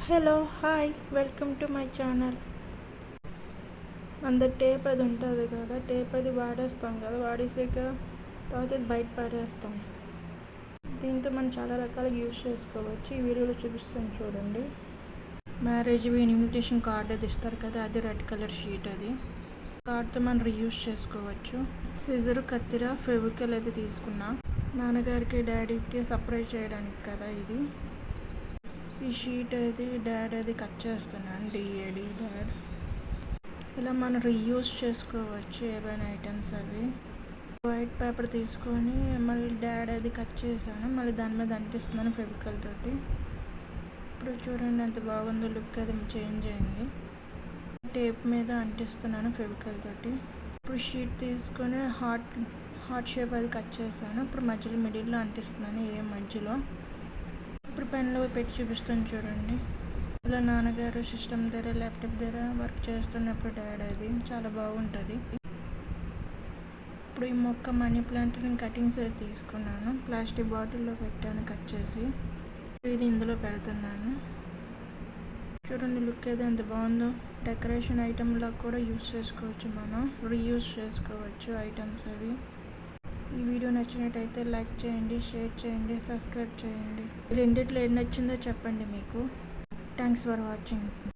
Hello hi welcome to my channel. అందరు tape అది ఉంటుంది కదా, టేప్ అది వాడేస్తాం కదా, వాడేసాక తర్వాత ఇది బయట పారేస్తాం. దీంతో మనం చాలా రకాలుగా యూజ్ చేసుకోవచ్చు. ఈ వీడియోలో చూపిస్తాను చూడండి. మ్యారేజ్ ఇన్విటేషన్ కార్డ్ అది ఇస్తారు కదా, అది రెడ్ కలర్ షీట్. అది కార్డ్తో మనం రీయూజ్ చేసుకోవచ్చు. సిజరు, కత్తిర, ఫెవికల్ అయితే తీసుకున్నా నాన్నగారికి డాడీకి సర్ప్రైజ్ చేయడానికి కదా. ఇది ఈ షీట్ అది డాడ్ అది కట్ చేస్తున్నాను, డిఏడి డాడ్. ఇలా మనం రీయూజ్ చేసుకోవచ్చు ఏవైనా ఐటమ్స్. అవి వైట్ పేపర్ తీసుకొని మళ్ళీ డాడ్ అది కట్ చేశాను, మళ్ళీ దాని మీద అంటిస్తున్నాను ఫెవికల్ తోటి. ఇప్పుడు చూడండి ఎంత బాగుందో, లుక్ అది చేంజ్ అయింది. టేప్ మీద అంటిస్తున్నాను ఫెవికల్ తోటి. ఇప్పుడు షీట్ తీసుకొని హార్ట్ షేప్ అది కట్ చేశాను. ఇప్పుడు మధ్యలో మిడిల్లో అంటిస్తున్నాను, ఏ మధ్యలో. ఇప్పుడు పెన్లో పెట్టి చూపిస్తాను చూడండి. ఇలా నాన్నగారు సిస్టమ్ దగ్గర, ల్యాప్టాప్ దగ్గర వర్క్ చేస్తున్నప్పుడు డాడ్ అది చాలా బాగుంటుంది. ఇప్పుడు ఈ మొక్క మనీ ప్లాంట్ నేను కటింగ్స్ అది తీసుకున్నాను, ప్లాస్టిక్ బాటిల్లో పెట్టాను కట్ చేసి. ఇది ఇందులో పెడుతున్నాను. చూడండి లుక్ అయితే ఎంత బాగుందో. డెకరేషన్ ఐటెంలా కూడా యూజ్ చేసుకోవచ్చు, మనం రీయూజ్ చేసుకోవచ్చు ఐటమ్స్ అవి. ఈ వీడియో నచ్చినట్టయితే లైక్ చేయండి, షేర్ చేయండి, సబ్స్క్రైబ్ చేయండి. రెండిట్లో ఏది నచ్చిందో చెప్పండి మీకు. Thanks for watching.